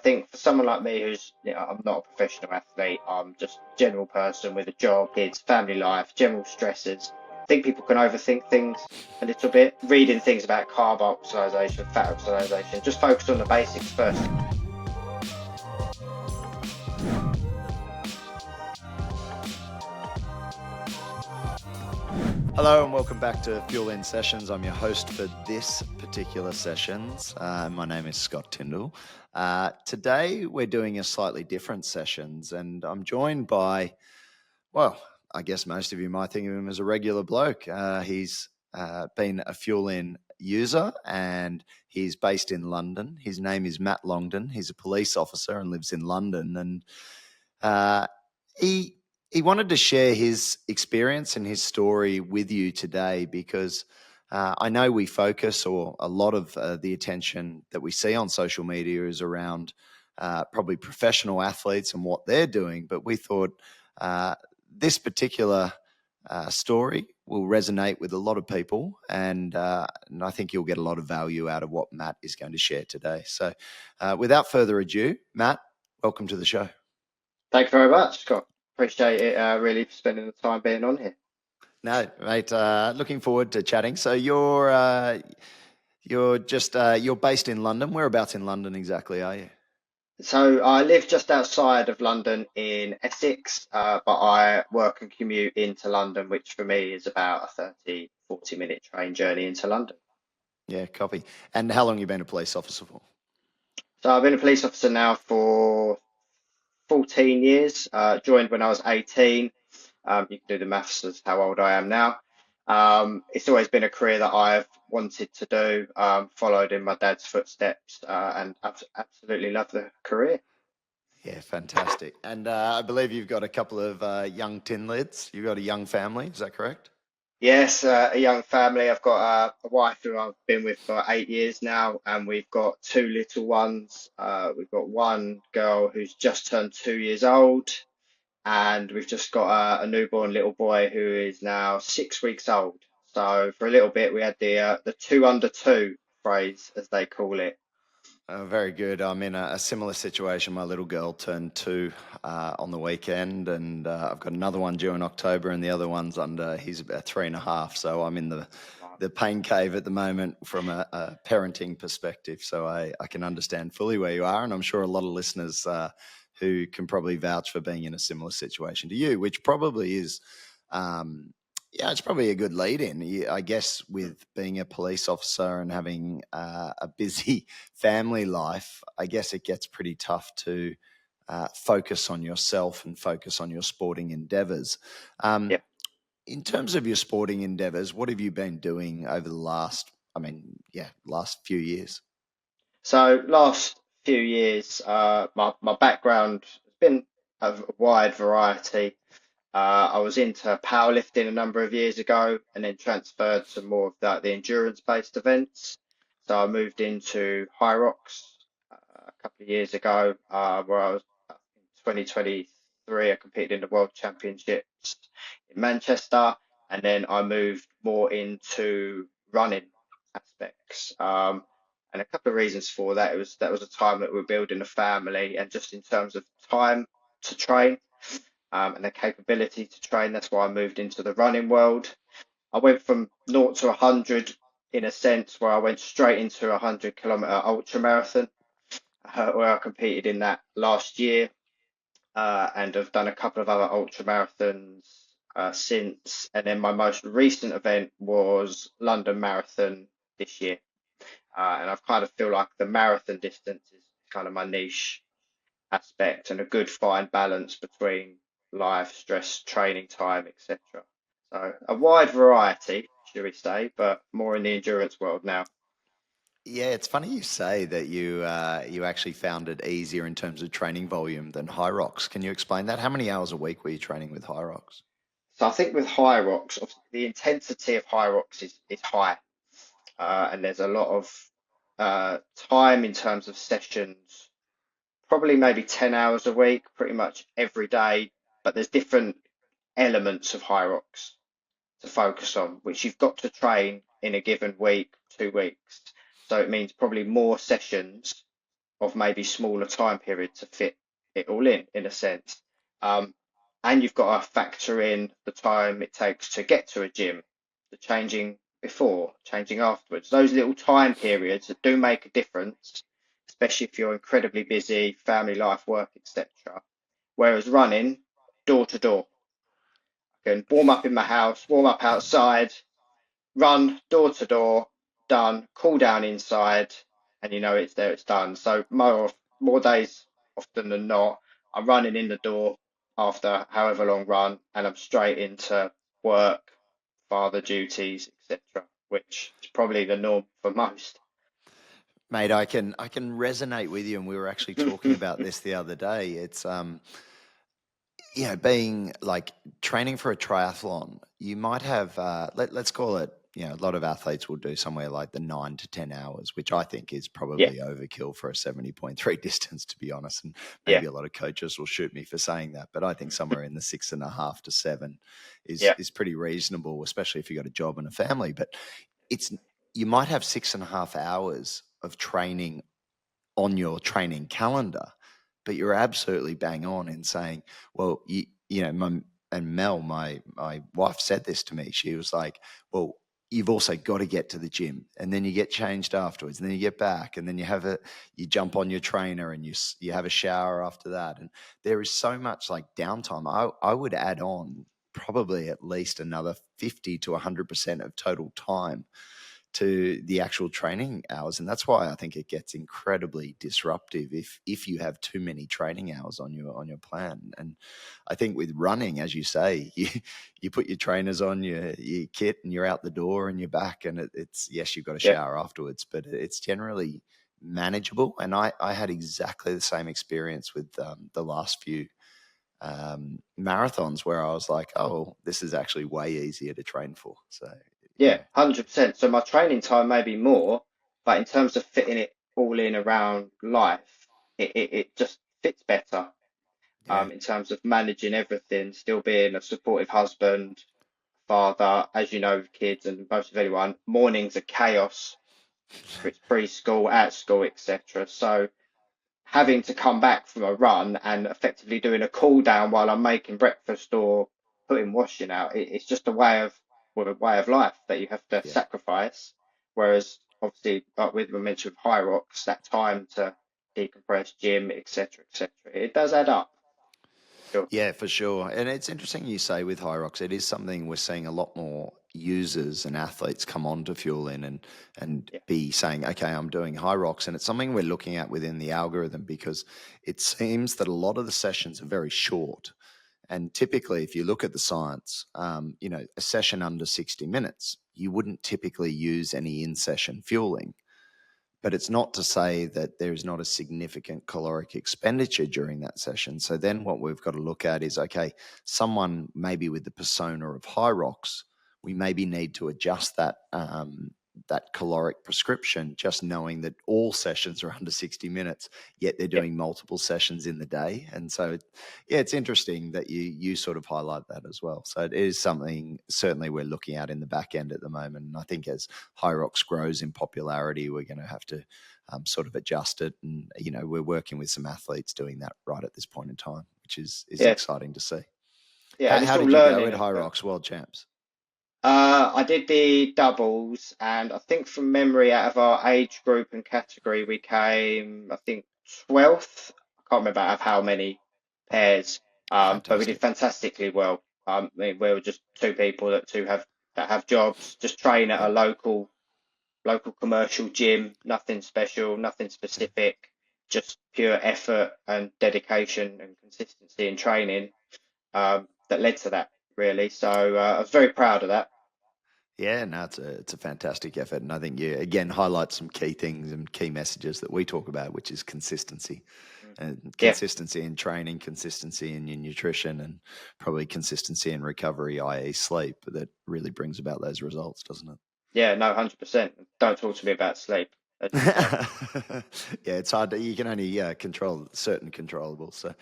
think for someone like me who's, I'm not a professional athlete, I'm just a general person with a job, kids, family life, general stresses. I think people can overthink things a little bit, reading things about carb oxidation, fat oxidation, just focus on the basics first. Hello and welcome back to Fuelin Sessions. I'm your host for this particular sessions. My name is Scott Tindal. Today we're doing a slightly different sessions, and I'm joined by, well, I guess most of you might think of him as a regular bloke. He's been a Fuelin user, and he's based in London. His name is Matt Longden. He's a police officer and lives in London, and he wanted to share his experience and his story with you today because I know we focus, or a lot of the attention that we see on social media is around probably professional athletes and what they're doing, but we thought this particular story will resonate with a lot of people, and I think you'll get a lot of value out of what Matt is going to share today. So without further ado, Matt, welcome to the show. Thank you very much, Scott. Appreciate it, really spending the time being on here. No, mate. Looking forward to chatting. So you're based in London. Whereabouts in London exactly are you? So I live just outside of London in Essex, but I work and commute into London, which for me is about a 30, 40-minute train journey into London. Yeah, copy. And how long you been a police officer for? So I've been a police officer now for 14 years, joined when I was 18. You can do the maths as how old I am now. It's always been a career that I've wanted to do, followed in my dad's footsteps, and I've absolutely love the career. Yeah, fantastic. And I believe you've got a couple of young tin lids. You've got a young family. Is that correct? Yes, a young family. I've got a wife who I've been with for 8 years now, and we've got two little ones. We've got one girl who's just turned 2 years old, and we've just got a newborn little boy who is now 6 weeks old. So for a little bit, we had the two under two phrase, as they call it. Very good. I'm in a similar situation. My little girl turned 2 on the weekend, and I've got another one due in October, and the other one's he's about 3.5. So I'm in the pain cave at the moment from a parenting perspective. So I can understand fully where you are, and I'm sure a lot of listeners who can probably vouch for being in a similar situation to you, which probably is. Yeah, it's probably a good lead in. I guess with being a police officer and having a busy family life, I guess it gets pretty tough to focus on yourself and focus on your sporting endeavors. Yeah. In terms of your sporting endeavors, what have you been doing over the last few years? So last few years, my background has been a wide variety. I was into powerlifting a number of years ago and then transferred to more of the endurance-based events. So I moved into Hyrox a couple of years ago, where I was in 2023. I competed in the World Championships in Manchester, and then I moved more into running aspects. And a couple of reasons for that. That was a time that we were building a family, and just in terms of time to train and the capability to train. That's why I moved into the running world. I went from 0 to 100 in a sense, where I went straight into a 100-kilometer ultra marathon, where I competed in that last year, and have done a couple of other ultra marathons since. And then my most recent event was London Marathon this year. And I've kind of feel like the marathon distance is kind of my niche aspect, and a good fine balance between life, stress, training time, etc. So a wide variety, should we say, but more in the endurance world now. Yeah, it's funny you say that you actually found it easier in terms of training volume than Hyrox. Can you explain that? How many hours a week were you training with Hyrox? So I think with Hyrox, the intensity of Hyrox is high, and there's a lot of time in terms of sessions, probably maybe 10 hours a week, pretty much every day. But there's different elements of Hyrox to focus on, which you've got to train in a given week, 2 weeks. So it means probably more sessions of maybe smaller time period to fit it all in a sense. Um, and you've got to factor in the time it takes to get to a gym, the changing before, changing afterwards. Those little time periods that do make a difference, especially if you're incredibly busy, family life, work, etc. Whereas running, door to door, I can warm up in my house, warm up outside, run door to door, done, cool down inside, and you know it's there, it's done. So more days often than not, I'm running in the door after however long run, and I'm straight into work, father duties, etc., which is probably the norm for most. Mate, I can resonate with you, and we were actually talking about this the other day. It's being like training for a triathlon, you might have, let's call it, a lot of athletes will do somewhere like the 9 to 10 hours, which I think is Yeah, probably overkill for a 70.3 distance, to be honest. And yeah, maybe a lot of coaches will shoot me for saying that, but I think somewhere in the 6.5 to 7 is, yeah, is pretty reasonable, especially if you've got a job and a family. But it's, you might have 6.5 hours of training on your training calendar, but you're absolutely bang on in saying, well, and Mel, my wife, said this to me. She was like, well, you've also got to get to the gym, and then you get changed afterwards, and then you get back, and then you jump on your trainer, and you have a shower after that, and there is so much like downtime. I would add on probably at least another 50 to 100% of total time to the actual training hours, and that's why I think it gets incredibly disruptive if you have too many training hours on your plan. And I think with running, as you say, you put your trainers on, your kit, and you're out the door and you're back, and it's yes, you've got a yeah, shower afterwards, but it's generally manageable. And I had exactly the same experience with the last few marathons, where I was like, oh, this is actually way easier to train for. So yeah, yeah, 100%. So my training time may be more, but in terms of fitting it all in around life, it just fits better. yeah. In terms of managing everything, still being a supportive husband, father, as you know, with kids and most of anyone, mornings are chaos, whether it's preschool, at school, etc. So having to come back from a run and effectively doing a cool down while I'm making breakfast or putting washing out, it's just a way of life that you have to Yeah. sacrifice. Whereas obviously, like with we mentioned with Hyrox, that time to decompress, gym, etc., etc., it does add up for sure. Yeah, for sure. And it's interesting you say with Hyrox, it is something we're seeing a lot more users and athletes come on to Fuelin and Yeah, be saying, okay, I'm doing Hyrox. And it's something we're looking at within the algorithm, because it seems that a lot of the sessions are very short. And typically, if you look at the science, a session under 60 minutes, you wouldn't typically use any in-session fueling. But it's not to say that there is not a significant caloric expenditure during that session. So then what we've got to look at is, okay, someone maybe with the persona of Hyrox, we maybe need to adjust that caloric prescription, just knowing that all sessions are under 60 minutes, yet they're yeah, doing multiple sessions in the day. And so, yeah, it's interesting that you sort of highlight that as well. So it is something certainly we're looking at in the back end at the moment. And I think as Hyrox grows in popularity, we're going to have to sort of adjust it. And, we're working with some athletes doing that right at this point in time, which is yeah, exciting to see. yeah, How, and it's how all did you go learning at as well. Hyrox World Champs? I did the doubles, and I think from memory, out of our age group and category, we came, I think, 12th. I can't remember out of how many pairs, but we did Fantastic. fantastically well. I mean, we were just two people that have jobs, just train at a Yeah. local commercial gym, nothing special, nothing Yeah. specific, just pure effort and dedication and consistency in training, that led to that really. So I was very proud of that. Yeah, no, it's a fantastic effort, and I think you again highlight some key things and key messages that we talk about, which is consistency, Mm. and Yeah, consistency in training, consistency in your nutrition, and probably consistency in recovery, i.e., sleep. That really brings about those results, doesn't it? yeah, no, 100%. Don't talk to me about sleep, as you say. Yeah, it's hard to, you can only control certain controllables. So,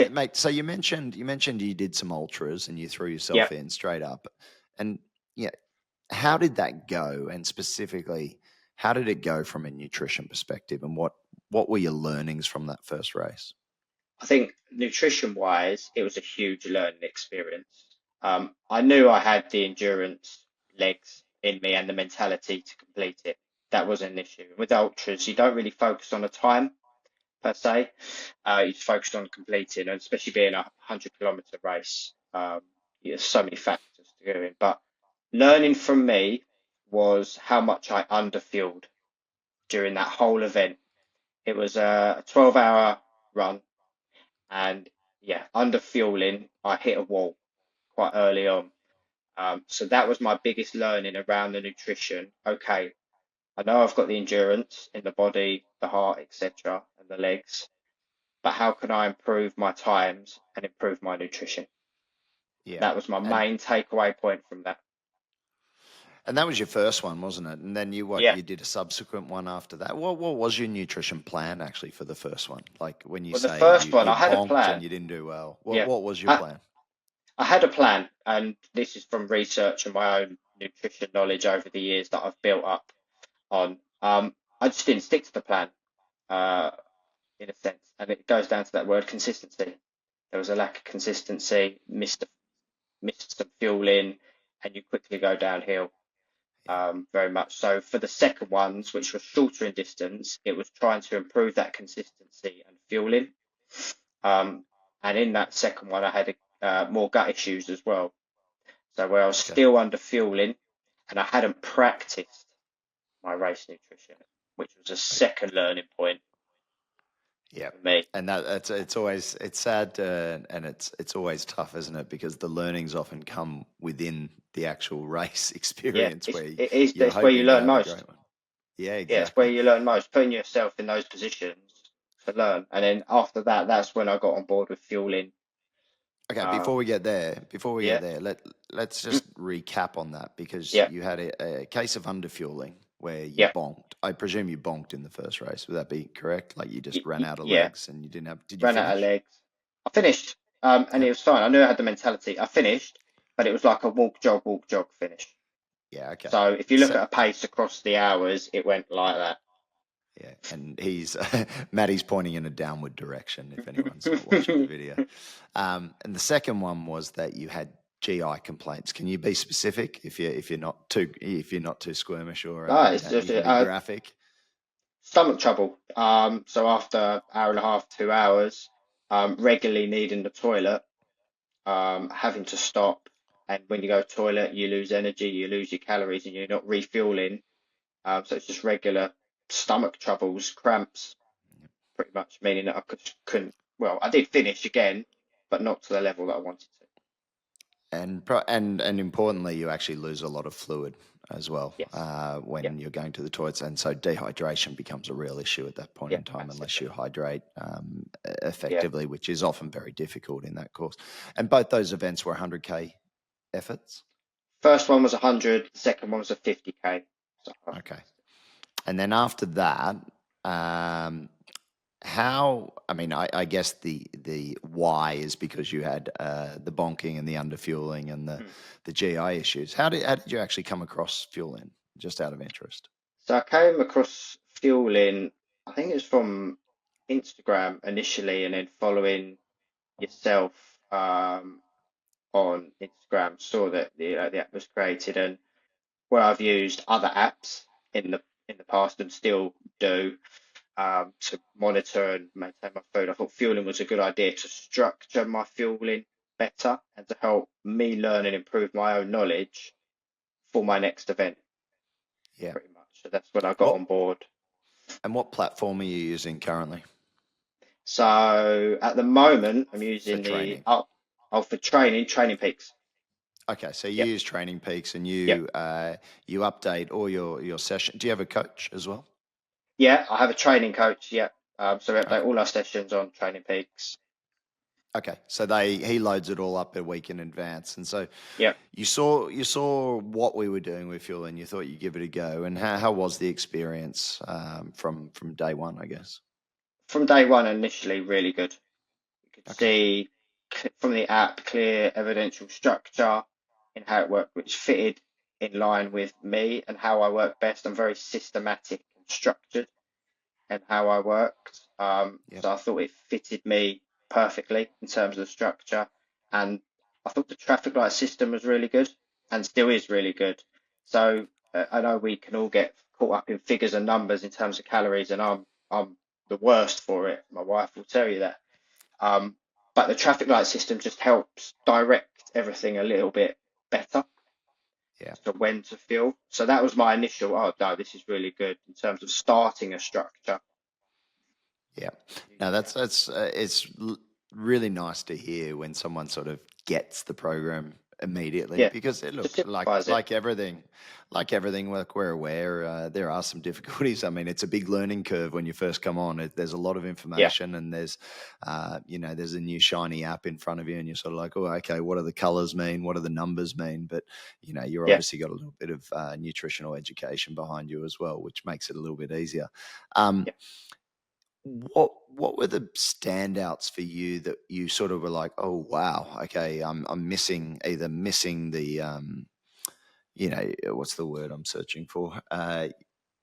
mate, so you mentioned you did some ultras and you threw Yeah. yourself in straight up, and yeah, how did that go? And specifically, how did it go from a nutrition perspective? And What were your learnings from that first race? I think nutrition wise, it was a huge learning experience. I knew I had the endurance legs in me and the mentality to complete it. That wasn't an issue. With ultras, you don't really focus on a time per se. You just focused on completing, and especially being a 100-kilometer race. There's so many factors to go in. But learning from me was how much I underfueled during that whole event. It was a 12-hour run, and yeah, under fueling, I hit a wall quite early on. So that was my biggest learning around the nutrition. Okay, I know I've got the endurance in the body, the heart, etc., and the legs, but how can I improve my times and improve my nutrition? Yeah. That was my And main takeaway point from that. and that was your first one, wasn't it? And then Yeah. you did a subsequent one after that. What was your nutrition plan actually for the first one? Like when you Well, the say first one, you I had a bonked and plan. you didn't do well. Yeah. What was your I, plan? I had a plan, and this is from research and my own nutrition knowledge over the years that I've built up on. I just didn't stick to the plan. Uh, in a sense, and it goes down to that word consistency. There was a lack of consistency, missed some fuel in, and you quickly go downhill. Yeah. Very much so. For the second ones, which were shorter in distance, it was trying to improve that consistency and fueling. Um, and in that second one, I had more gut issues as well. So where I was Okay. still under fueling, and I hadn't practiced my race nutrition, which was a second learning point Yeah, for me. and that's it's always it's sad and it's always tough, isn't it? Because the learnings often come within the actual race Yeah, experience where you're it's where you hoping to learn have a most. great one. Yeah, Yeah, it's where exactly. you learn most, putting yourself in those positions to learn. And then after that, that's when I got on board with fueling. Okay, Um, before we get yeah, there, let's just recap on that because yeah, you had a case of underfueling where you yeah, bonked. I presume you bonked in the first race. Would that be correct? Like you just ran out of yeah. legs and you didn't have. Did you Ran out of finish? legs. I finished, and Yeah. it was fine. I knew I had the mentality. I finished, but it was like a walk, jog finish. Yeah. Okay. So if you look So at a pace across the hours, it went like that. yeah, and he's Maddie's pointing in a downward direction if anyone's not watching the video. And the second one was that you had GI complaints. Can you be specific if you're not too squeamish or No, you it's know just you can be graphic? stomach trouble. So after hour and a half, 2 hours, regularly needing the toilet, having to stop. And when you go to the toilet, you lose energy, you lose your calories, and you're not refueling. So it's just regular stomach troubles, cramps, pretty much, meaning that couldn't. Well, I did finish again, but not to the level that I wanted to. And importantly, you actually lose a lot of fluid as well Yes. Yeah. when you're going to the toilets, and so dehydration becomes a real issue at that point Yeah. in time unless Massively. you hydrate Yeah. effectively, which is often very difficult in that course. And both those events were 100K efforts. First one was 100. The second one was a 50K. So half Okay, distance. and then after that, um, how? I mean, I guess the why is because you had the bonking and the underfueling and Hmm. the GI issues. How did you actually come across fueling? Just out of interest. So I came across fueling. I think it was from Instagram initially, and then following yourself on Instagram, saw that the app was created, and where I've used other apps in the past and still do to monitor and maintain my food, I thought fueling was a good idea to structure my fueling better and to help me learn and improve my own knowledge for my next event, Yeah. pretty much. So that's when I got What on board. and what platform are you using currently So at the moment, I'm for using the training? for Training Peaks. Okay, so you Yep, use Training Peaks and yep, you update all your session. Do you have a coach as well? yeah. I have a training coach. Yep. So we update Okay. all our sessions on Training Peaks. Okay, so he loads it all up a week in advance, and so Yep. you saw what we were doing with Fuel, and you thought you'd give it a go. And how was the experience from day one? I guess. From day one, initially, really good. You could Okay. see from the app clear evidential structure in how it worked, which fitted in line with me and how I work best. I'm very systematic and structured. and how I worked. Yep. So I thought it fitted me perfectly in terms of the structure, and I thought the traffic light system was really good and still is really good. So I know we can all get caught up in figures and numbers in terms of calories, and I'm the worst for it. My wife will tell you that. Um, but the traffic light system just helps direct everything a little bit better Yeah. to when to fuel. So that was my initial, oh no, this is really good in terms of starting a structure. Yeah. No, it's really nice to hear when someone sort of gets the program immediately Yeah, because just look, simplifies it. like everything, like we're aware, there are some difficulties. I mean, it's a big learning curve when you first come on. There's a lot of Yeah, information, and there's a new shiny app in front of you, and you're sort of like, oh, okay, what do the colors mean? What do the numbers mean? But you're yeah, obviously got a little bit of nutritional education behind you as well, which makes it a little bit easier. Um, yeah. what were the standouts for you that you sort of were like, oh wow, okay, I'm missing the what's the word I'm searching for?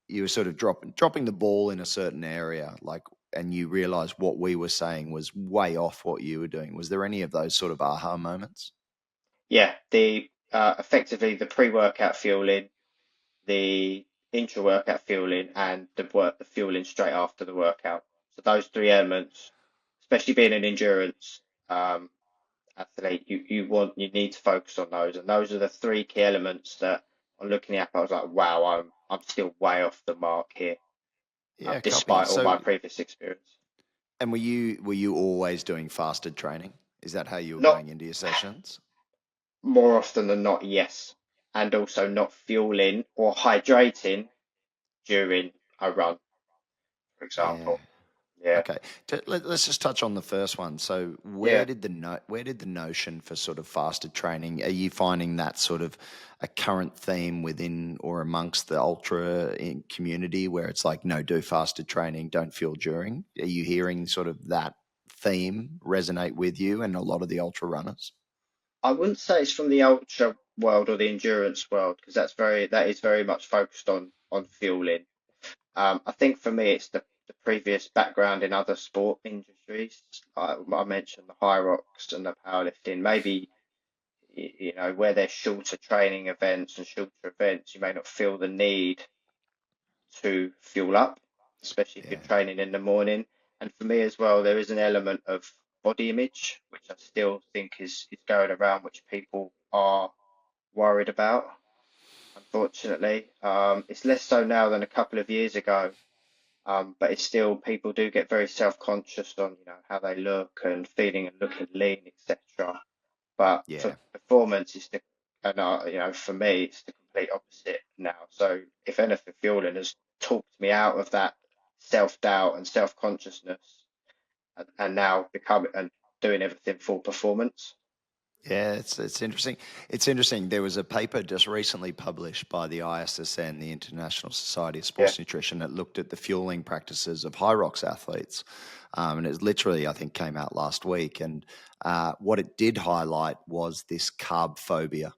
You were sort of dropping the ball in a certain area, like, and you realized what we were saying was way off what you were doing. Was there any of those sort of aha moments? Yeah, the effectively the pre-workout fueling, the intra-workout fueling, and the fueling straight after the workout. So those three elements, especially being an endurance athlete, you need to focus on those, and those are the three key elements that on looking at. I was like, wow, I'm still way off the mark here, Yeah, copy. despite all my So, previous experience. and were you always doing fasted training? Is that how you were Not going into your sessions? more often than not, yes, and also not fueling or hydrating during a run, for Yeah. example. Yeah, Okay. Let's just touch on the first one. So, yeah. where did the notion for sort of fasted training? Are you finding that sort of a current theme within or amongst the ultra community, where it's like, no, do fasted training, don't fuel during? Are you hearing sort of that theme resonate with you and a lot of the ultra runners? I wouldn't say it's from the ultra world or the endurance world because that is very much focused on fueling. I think for me, it's the previous background in other sport industries. I mentioned the Hyrox and the powerlifting. Maybe where there's shorter training events and shorter events, you may not feel the need to fuel up, especially if you're Yeah, training in the morning. And for me as well, there is an element of body image, which I still think is going around, which people are worried about. Unfortunately, it's less so now than a couple of years ago. But it's still people do get very self-conscious on how they look and feeling and looking lean, etc. But for yeah. performance, for me, it's the complete opposite now. So if anything, fueling has talked me out of that self-doubt and self-consciousness, and now becoming and doing everything for performance. Yeah, it's interesting. It's interesting. There was a paper just recently published by the ISSN, the International Society of Yeah. Sports Nutrition, that looked at the fueling practices of Hyrox athletes, and it literally, I think, came out last week. And what it did highlight was this carb phobia,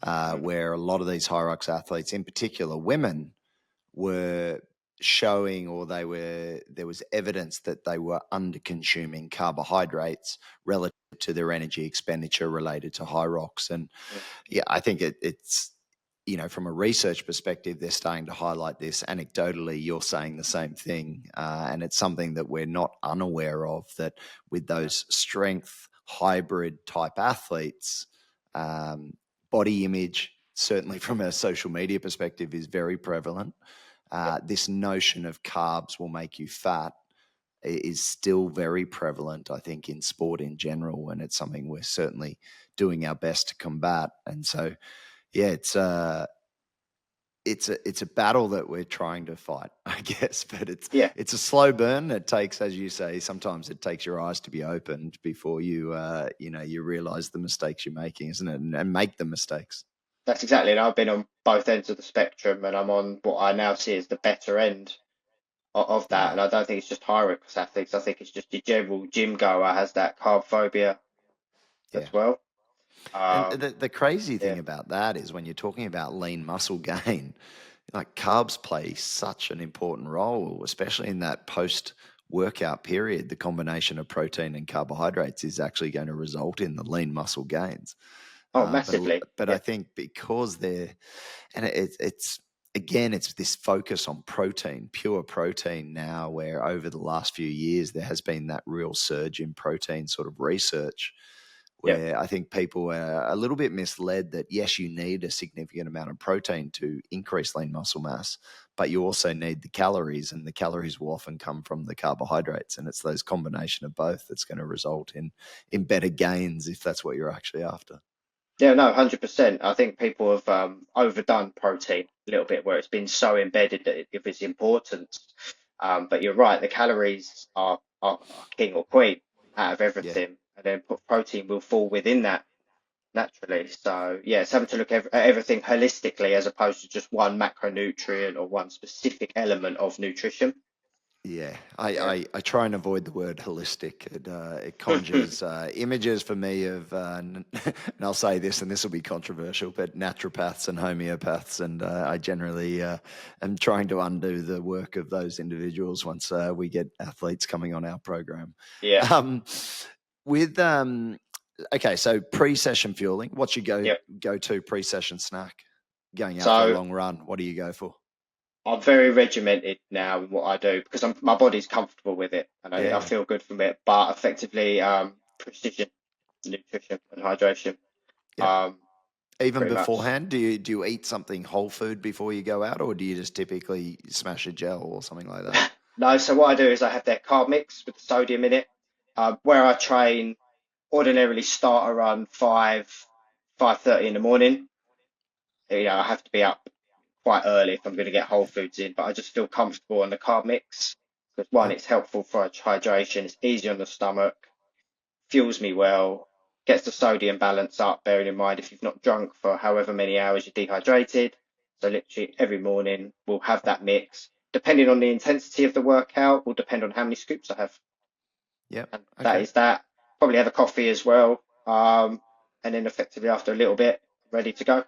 Mm, where a lot of these Hyrox athletes, in particular women, were showing, or there was evidence that they were under consuming carbohydrates relative to their energy expenditure related to high rocks. And mm, yeah, I think it's from a research perspective, they're starting to highlight this. Anecdotally, you're saying the same thing, and it's something that we're not unaware of. That with no, those strength hybrid type athletes, um, body image, certainly from a social media perspective, is very prevalent. yeah, This notion of carbs will make you fat is still very prevalent, I think, in sport in general, and it's something we're certainly doing our best to combat. And so, yeah, it's a battle that we're trying to fight, I guess. But it's yeah. it's a slow burn. It takes, as you say, sometimes it takes your eyes to be opened before you realize the mistakes you're making, isn't it? And make the mistakes. That's exactly it. I've been on both ends of the spectrum, and I'm on what I now see as the better end of that. Yeah, And I don't think it's just Hyrox athletes. I think it's just your general gym goer has that carb phobia yeah. as well. And Um, the crazy yeah, thing about that is when you're talking about lean muscle gain, like carbs play such an important role, especially in that post workout period. The combination of protein and carbohydrates is actually going to result in the lean muscle gains. Oh, But massively. but I Yeah. think because they're and it's again it's this focus on protein, pure protein now, where over the last few years there has been that real surge in protein sort of research Yeah. where I think people are a little bit misled that yes, you need a significant amount of protein to increase lean muscle mass, but you also need the calories, and the calories will often come from the carbohydrates, and it's those combination of both that's going to result in better gains if that's what you're actually after. Yeah, no, 100%. I think people have overdone protein a little bit where it's been so embedded that of its importance. But you're right, the calories are king or queen out of Yeah. everything, and then protein will fall within that naturally. So, yeah, it's having to look at everything holistically as opposed to just one macronutrient or one specific element of nutrition. Yeah, Yeah. I try and avoid the word holistic. It conjures images for me of, and I'll say this, and this will be controversial, but naturopaths and homeopaths, and I generally am trying to undo the work of those individuals once we get athletes coming on our program. Yeah. Um, with okay, so pre-session fueling, what's your Yeah. go to pre-session snack? Going out for a So long run, what do you go for? I'm very regimented now in what I do because my body's comfortable with it and I Yeah. feel good from it. But effectively, precision nutrition and hydration, Yep. um, Even pretty much. beforehand, do you eat something whole food before you go out, or do you just typically smash a gel or something like that? No, so what I do is I have their carb mix with the sodium in it. Where I train, ordinarily start around 5:30 in the morning. I have to be up quite early if I'm going to get whole foods in, but I just feel comfortable on the carb mix because one, Yep. it's helpful for hydration, it's easy on the stomach, fuels me well, gets the sodium balance up, bearing in mind if you've not drunk for however many hours you're dehydrated. So literally every morning we'll have that mix. Depending on the intensity of the workout, will depend on how many scoops I have. Yep. And that Okay. is that. Probably have a coffee as well. And then effectively after a little bit, ready to go.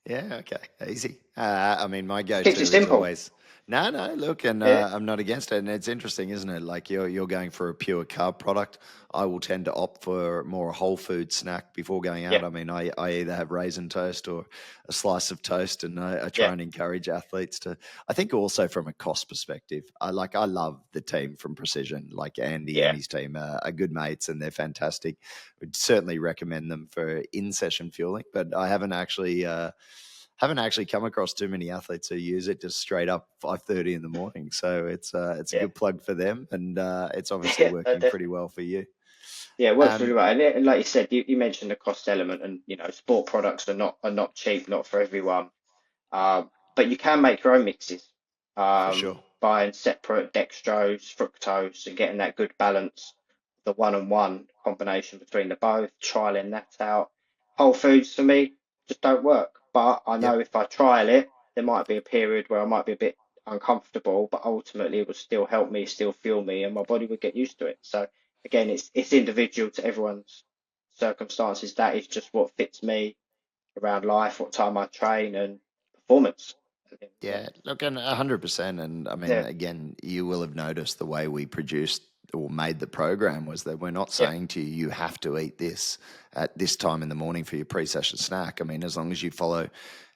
Yeah, okay, easy. I mean, my Just keeps it go-to is simple. always no, no. Look, and Yeah, I'm not against it, and it's interesting, isn't it? Like you're going for a pure carb product. I will tend to opt for more a whole food snack before going yeah, out. I mean, I either have raisin toast or a slice of toast, and I try yeah, and encourage athletes to. I think also from a cost perspective, I love the team from Precision, like Andy and yeah, his team are good mates, and they're fantastic. Would certainly recommend them for in-session fueling, but I haven't actually come across too many athletes who use it just straight up 5:30 in the morning. So it's a yeah. good plug for them, and it's obviously Yeah, no, working pretty definitely. well for you. Yeah, it works really Um, well. And like you said, you mentioned the cost element, and sport products are not cheap, not for everyone. But you can make your own mixes, for sure. buying separate dextrose, fructose, and getting that good balance, the one-on-one combination between the both, trialing that out. Whole foods for me just don't work. But I know Yep. if I trial it, there might be a period where I might be a bit uncomfortable, but ultimately it will still help me, still fuel me, and my body would get used to it. So again, it's individual to everyone's circumstances. That is just what fits me around life, what time I train, and performance at the end of the Yeah, day. look, and 100%. And I mean, Yeah, again, you will have noticed the way we produced or made the program was that we're not yeah, saying to you, you have to eat this at this time in the morning for your pre-session snack. I mean, as long as you follow,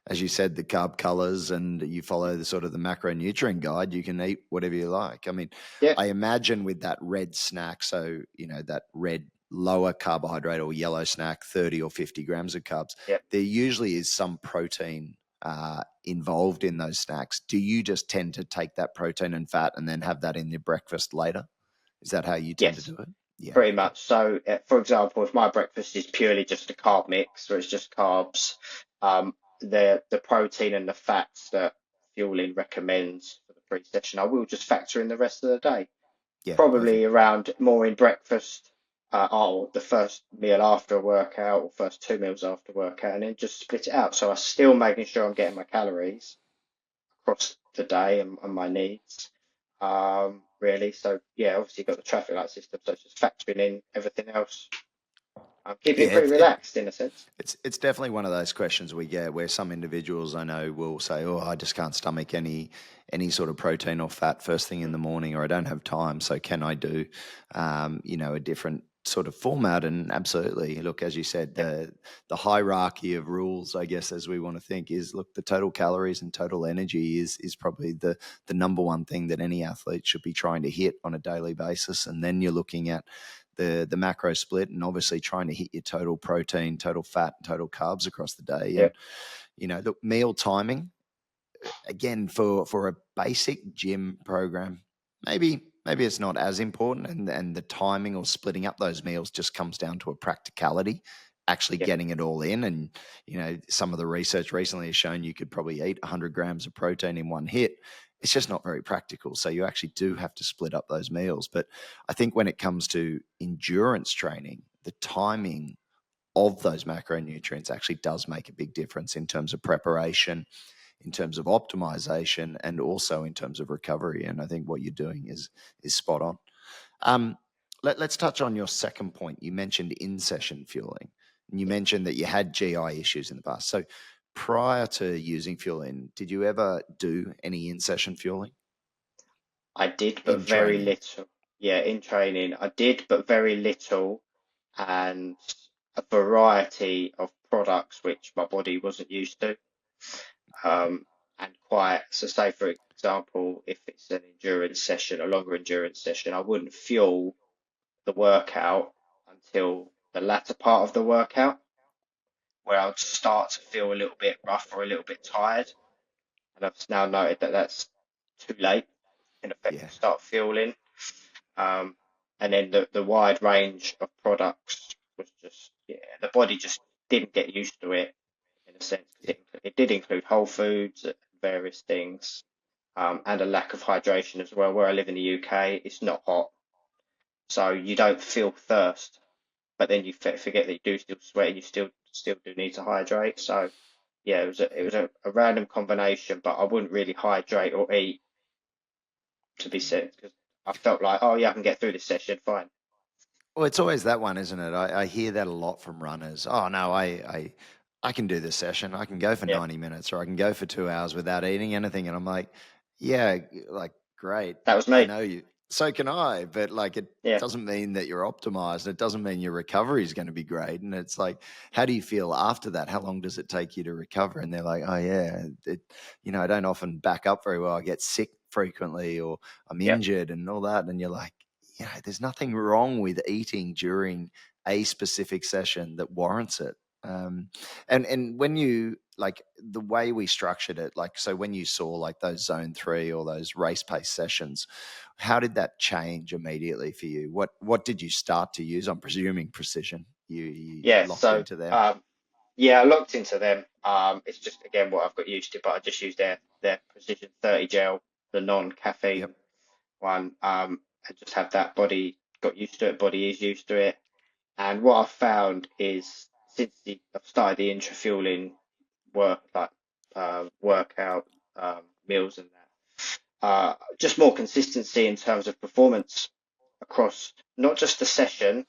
as you said, the carb colors and you follow the sort of the macronutrient guide, you can eat whatever you like. I mean, yeah, I imagine with that red snack, so, that red lower carbohydrate or yellow snack, 30 or 50 grams of carbs, yeah. there usually is some protein involved in those snacks. Do you just tend to take that protein and fat and then have that in your breakfast later? Is that how you tend to Yes, do it? Yeah. pretty Okay. much. So, for example, if my breakfast is purely just a carb mix, or it's just carbs, the protein and the fats that Fuelin recommends for the pre-session, I will just factor in the rest of the day. Yeah. Probably Perfect. around more in breakfast, or the first meal after a workout, or first two meals after workout, and then just split it out. So I'm still making sure I'm getting my calories across the day and my needs. Really. So yeah, obviously you've got the traffic light system, so it's just factoring in everything else. I'm keeping it Yeah, pretty relaxed in a sense. it's definitely one of those questions we get where some individuals I know will say, "Oh, I just can't stomach any sort of protein or fat first thing in the morning, or I don't have time. So can I do, a different sort of format?" And absolutely, look, as you said, Yeah, the hierarchy of rules, I guess, as we want to think, is look, the total calories and total energy is probably the number one thing that any athlete should be trying to hit on a daily basis, and then you're looking at the macro split and obviously trying to hit your total protein, total fat, and total carbs across the day. yeah, And look, meal timing again for a basic gym program, maybe it's not as important, and the timing or splitting up those meals just comes down to a practicality, actually yeah, getting it all in. And some of the research recently has shown you could probably eat 100 grams of protein in one hit. It's just not very practical, so you actually do have to split up those meals. But I think when it comes to endurance training, the timing of those macronutrients actually does make a big difference in terms of preparation, in terms of optimization, and also in terms of recovery. And I think what you're doing is spot on. Um, let's touch on your second point. You mentioned in-session fueling, and you yeah. mentioned that you had GI issues in the past. So prior to using Fuelin, did you ever do any in-session fueling I did, but in very training? little. Yeah, in training, I did, but very little, and a variety of products which my body wasn't used to. Um, and quite, so say for example, if it's an endurance session, a longer endurance session, I wouldn't fuel the workout until the latter part of the workout, where I would start to feel a little bit rough or a little bit tired. And I've now noted that that's too late, in effect, Yeah, to start fueling. Um, and then the wide range of products was just, yeah, the body just didn't get used to it in a sense, yeah, because it did include whole foods, various things, and a lack of hydration as well. Where I live in the UK, it's not hot, so you don't feel thirst, but then you forget that you do still sweat and you still do need to hydrate. So yeah, it was a random combination, but I wouldn't really hydrate or eat to be yeah. said because I felt like, oh yeah, I can get through this session fine. Well, it's always that one, isn't it? I hear that a lot from runners. Oh no, I can do this session. I can go for Yeah, 90 minutes or I can go for 2 hours without eating anything. And I'm like, yeah, like great. that was I me. know you. So can I, but like it Yeah, doesn't mean that you're optimized. It doesn't mean your recovery is going to be great. And it's like, how do you feel after that? How long does it take you to recover? And they're like, oh yeah, I don't often back up very well. I get sick frequently or I'm yeah, injured and all that. And you're like, there's nothing wrong with eating during a specific session that warrants it. Um, and when you like the way we structured it, like so when you saw like those zone three or those race pace sessions, how did that change immediately for you? What did you start to use? I'm presuming precision. You yeah. locked So into them. yeah, I looked into them. It's just again what I've got used to, but I just use their Precision 30 gel, the non-caffeine Yep. one. I just have that body got used to it, body is used to it. And what I've found is since I've started the intra-fueling workout meals and that, just more consistency in terms of performance across not just the session,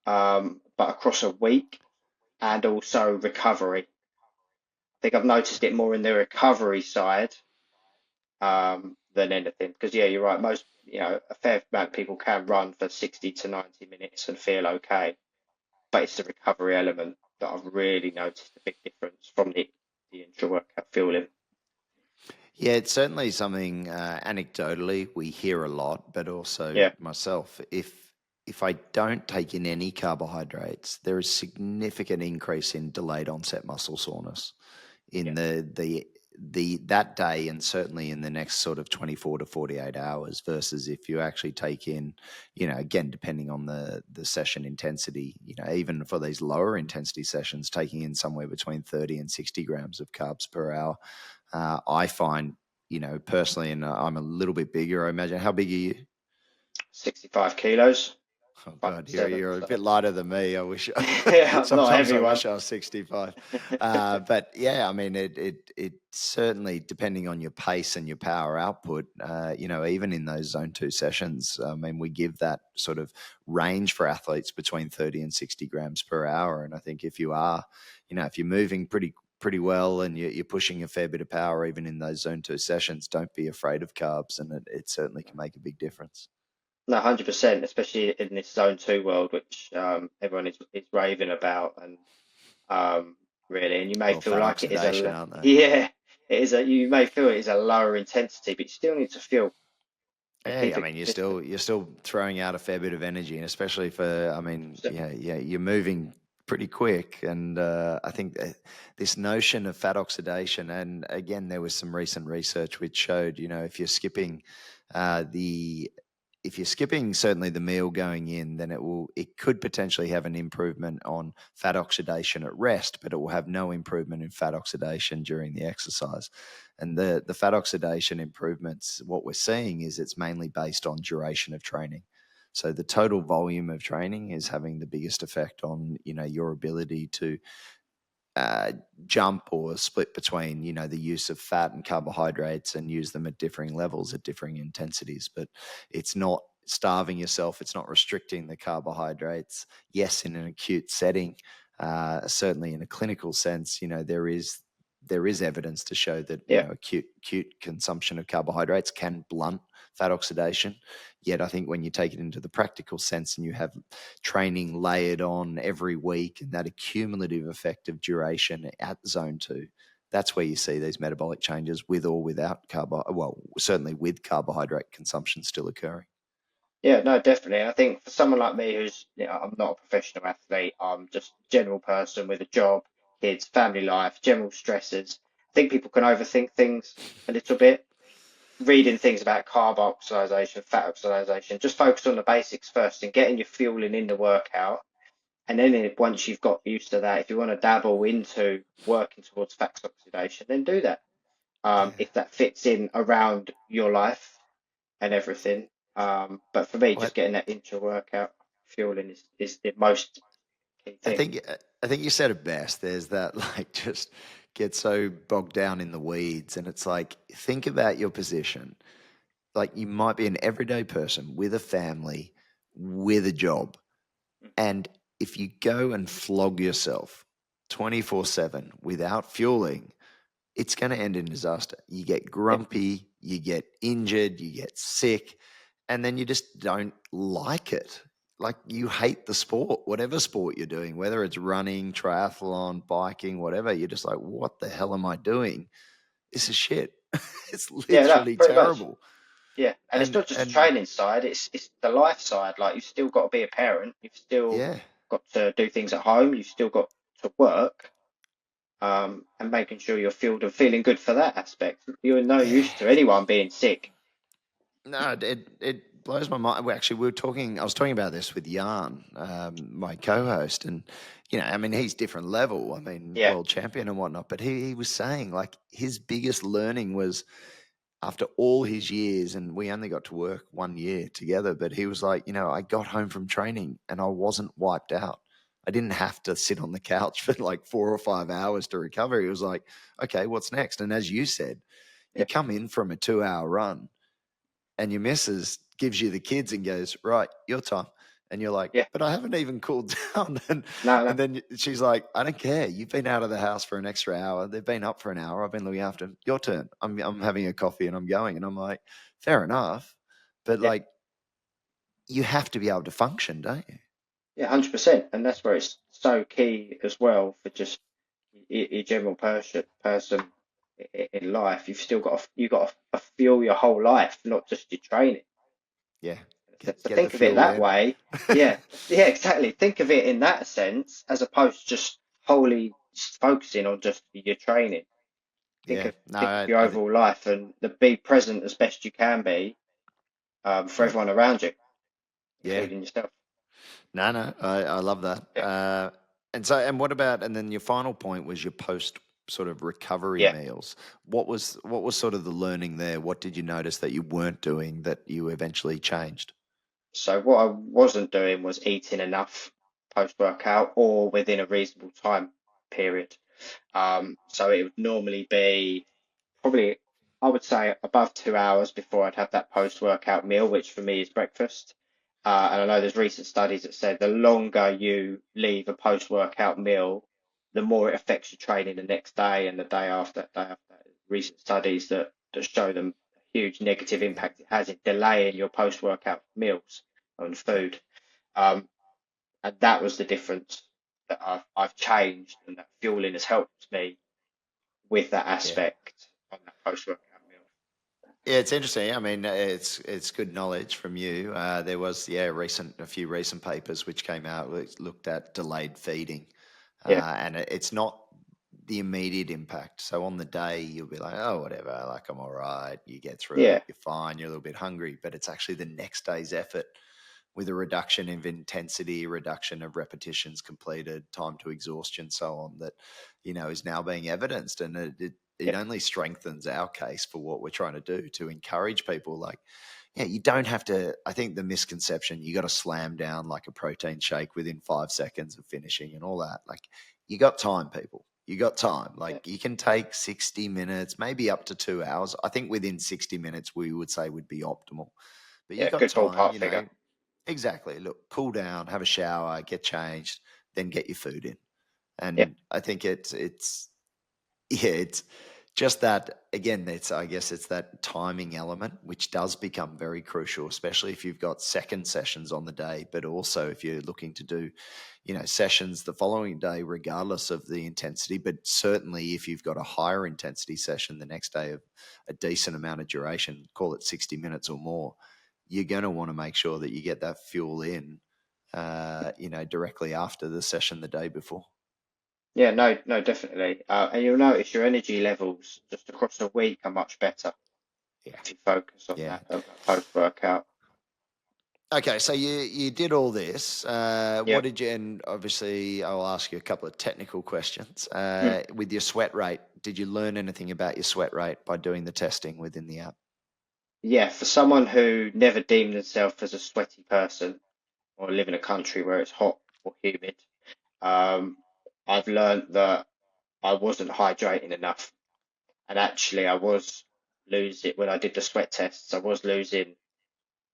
but across a week and also recovery. I think I've noticed it more in the recovery side than anything. Because yeah, you're right. Most, a fair amount of people can run for 60 to 90 minutes and feel okay, but it's the recovery element that I've really noticed a big difference from the intra workout fueling. Yeah, it's certainly something anecdotally we hear a lot, but also Yeah, myself, if I don't take in any carbohydrates, there is significant increase in delayed onset muscle soreness yeah, in the that day and certainly in the next sort of 24 to 48 hours versus if you actually take in, again depending on the session intensity, even for these lower intensity sessions, taking in somewhere between 30 and 60 grams of carbs per hour. I find, personally, and I'm a little bit bigger, I imagine. How big are you? 65 kilos. Oh Fuck God, seven. you're a So bit lighter than me. I wish. yeah, I'm not Sometimes I everyone. wish I was 65. But yeah, I mean, it certainly depending on your pace and your power output. Even in those zone two sessions, I mean, we give that sort of range for athletes between 30 and 60 grams per hour. And I think if you are, if you're moving pretty well and you're pushing a fair bit of power even in those zone two sessions, don't be afraid of carbs, and it certainly can make a big difference. No, 100%, especially in this zone two world, which everyone is raving about, and um, really, and you may Well, feel fat like it is oxidation, aren't they? yeah, it is a, you may feel it is a lower intensity, but you still need to fuel and Yeah, keep I it mean, consistent. you're still throwing out a fair bit of energy, and especially for, I mean, So, yeah, you're moving pretty quick, and I think that this notion of fat oxidation, and again, there was some recent research which showed, if you're skipping the if you're skipping certainly the meal going in, then it could potentially have an improvement on fat oxidation at rest, but it will have no improvement in fat oxidation during the exercise. And the fat oxidation improvements, what we're seeing is it's mainly based on duration of training. So the total volume of training is having the biggest effect on your ability to uh, jump or split between the use of fat and carbohydrates and use them at differing levels at differing intensities. But it's not starving yourself, it's not restricting the carbohydrates. Yes, in an acute setting, certainly in a clinical sense, there is evidence to show that yeah, acute consumption of carbohydrates can blunt fat oxidation. Yet I think when you take it into the practical sense and you have training layered on every week and that accumulative effect of duration at zone two, that's where you see these metabolic changes with or without certainly with carbohydrate consumption still occurring. yeah, no, definitely. And I think for someone like me, who's I'm not a professional athlete, I'm just a general person with a job, kids, family life, general stresses. I think people can overthink things a little bit. Reading things about carb oxidation, fat oxidation, just focus on the basics first and getting your fueling in the workout. And then once you've got used to that, if you want to dabble into working towards fat oxidation, then do that. Yeah. If that fits in around your life and everything. But for me, Well, just getting that intra workout fueling is the most key I thing. think I think you said it best. There's that like just get so bogged down in the weeds, and it's like think about your position. Like you might be an everyday person with a family, with a job, and if you go and flog yourself 24/7 without fueling, it's going to end in disaster. You get Yeah, grumpy, you get injured, you get sick, and then you just don't like it. Like you hate the sport, whatever sport you're doing, whether it's running, triathlon, biking, whatever. You're just like, what the hell am I doing? This is shit. It's yeah, no, literally pretty much. terrible. Yeah, and it's And not just the and training side; it's the life side. Like you've still got to be a parent, you've still yeah, got to do things at home, you've still got to work, and making sure you're fueled and feeling good for that aspect. You're no yeah. use to anyone being sick. No, it blows my mind. Actually, I was talking about this with Jan, my co-host, and I mean, he's different level. I mean, Yeah, world champion and whatnot. But he was saying like his biggest learning was after all his years, and we only got to work 1 year together. But he was like, I got home from training and I wasn't wiped out. I didn't have to sit on the couch for like 4 or 5 hours to recover. He was like, okay, what's next? And as you said, you yeah, come in from a 2 hour run and your missus gives you the kids and goes, right, your time. And you're like, yeah. but I haven't even cooled down. And No, no, and then she's like, I don't care. You've been out of the house for an extra hour. They've been up for an hour. I've been looking after them. Your turn. I'm having a coffee and I'm going. And I'm like, fair enough. But yeah, like, you have to be able to function, don't you? yeah, 100%. And that's where it's so key as well for just your general person in life. You've got to fuel your whole life, not just your training. Yeah. So Get the think of it fuel that in. way. Yeah, yeah, exactly. Think of it in that sense, as opposed to just wholly focusing on just your training. Yeah. No, Think of your I overall life and be present as best you can be for yeah. everyone around you, Yeah. including yourself. No, I love that. Yeah, And what about, and then your final point was your post sort of recovery yeah. meals. What was sort of the learning there? What did you notice that you weren't doing that you eventually changed? So what I wasn't doing was eating enough post-workout or within a reasonable time period. So it would normally be probably, I would say, above 2 hours before I'd have that post-workout meal, which for me is breakfast. And I know there's recent studies that say the longer you leave a post-workout meal, the more it affects your training the next day and the day after. Day after. Recent studies that show them huge negative Yeah, impact it has in delaying your post-workout meals and yeah, food. Um, and that was the difference that I've changed, and that fueling has helped me with that yeah. aspect on that post-workout meal. Yeah, it's interesting. I mean, it's good knowledge from you. There was a few recent papers which came out which looked at delayed feeding, Yeah, and it's not the immediate impact. So on the day you'll be like, oh, whatever, like I'm all right. You get through yeah, it, you're fine. You're a little bit hungry, but it's actually the next day's effort with a reduction of intensity, reduction of repetitions completed, time to exhaustion, so on, that is now being evidenced, and it yeah, only strengthens our case for what we're trying to do to encourage people. Like, yeah, you don't have to. I think the misconception, you got to slam down like a protein shake within 5 seconds of finishing and all that. Like, you got time, people. You got time. yeah, Like, you can take 60 minutes, maybe up to 2 hours. I think within 60 minutes, we would say would be optimal. But you yeah. got Good time, ballpark figure. exactly. Look, cool down, have a shower, get changed, then get your food in. Yeah, And I think it's yeah, it's just that again, it's I guess it's that timing element which does become very crucial, especially if you've got second sessions on the day, but also if you're looking to do, sessions the following day, regardless of the intensity, but certainly if you've got a higher intensity session the next day of a decent amount of duration, call it 60 minutes or more, you're going to want to make sure that you get that fuel in, directly after the session the day before. yeah. No, no, definitely. And you'll notice your energy levels just across the week are much better Yeah. if you focus on Yeah. that post-workout. Okay, so you did all this. What Yep. did you? And obviously, I'll ask you a couple of technical questions. Mm. With your sweat rate, did you learn anything about your sweat rate by doing the testing within the app? Yeah, for someone who never deemed themselves as a sweaty person or live in a country where it's hot or humid, um, I've learned that I wasn't hydrating enough. And actually, I was losing, when I did the sweat tests, I was losing